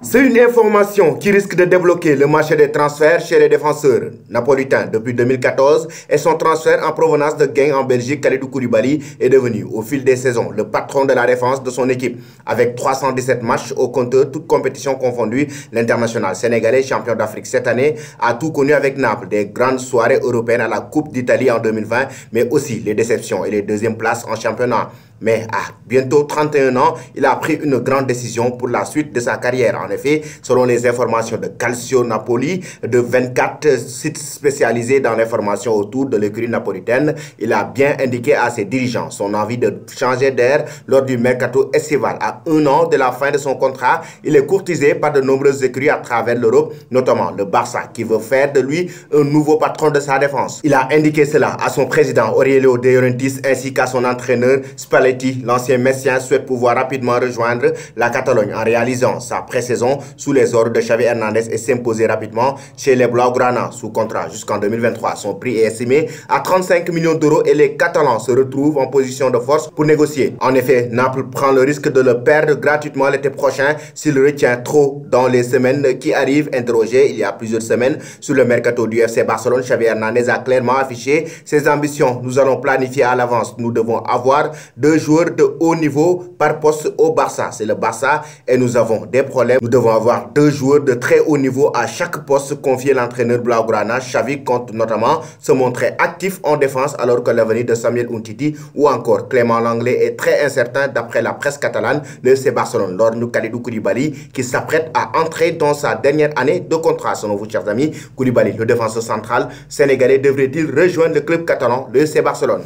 C'est une information qui risque de débloquer le marché des transferts chez les défenseurs napolitains depuis 2014 et son transfert en provenance de Genk en Belgique. Kalidou Koulibaly est devenu au fil des saisons le patron de la défense de son équipe. Avec 317 matchs au compteur, toutes compétitions confondues, l'international sénégalais, champion d'Afrique cette année, a tout connu avec Naples, des grandes soirées européennes à la Coupe d'Italie en 2020, mais aussi les déceptions et les deuxièmes places en championnat. Mais à bientôt 31 ans, il a pris une grande décision pour la suite de sa carrière. En effet, selon les informations de Calcio Napoli, de 24 sites spécialisés dans l'information autour de l'écurie napolitaine, il a bien indiqué à ses dirigeants son envie de changer d'air lors du mercato estival. À un an de la fin de son contrat, il est courtisé par de nombreuses écuries à travers l'Europe, notamment le Barça, qui veut faire de lui un nouveau patron de sa défense. Il a indiqué cela à son président Aurelio De Laurentiis ainsi qu'à son entraîneur Spalletti. L'ancien Messien souhaite pouvoir rapidement rejoindre la Catalogne en réalisant sa pré-saison sous les ordres de Xavi Hernandez et s'imposer rapidement chez les Blaugrana sous contrat jusqu'en 2023. Son prix est estimé à 35 millions d'euros et les Catalans se retrouvent en position de force pour négocier. En effet, Naples prend le risque de le perdre gratuitement l'été prochain s'il retient trop dans les semaines qui arrivent. Interrogé il y a plusieurs semaines sur le mercato du FC Barcelone, Xavi Hernandez a clairement affiché ses ambitions. Nous allons planifier à l'avance. Nous devons avoir deux joueurs de haut niveau par poste au Barça. C'est le Barça et nous avons des problèmes. Nous devons avoir deux joueurs de très haut niveau à chaque poste, confié l'entraîneur Blaugrana. Xavi compte notamment se montrer actif en défense alors que l'avenir de Samuel Umtiti ou encore Clément Lenglet est très incertain d'après la presse catalane. Le FC Barcelone lorgne Kalidou Koulibaly qui s'apprête à entrer dans sa dernière année de contrat. Selon vous, chers amis, Koulibaly, le défenseur central sénégalais, devrait-il rejoindre le club catalan, le FC Barcelone?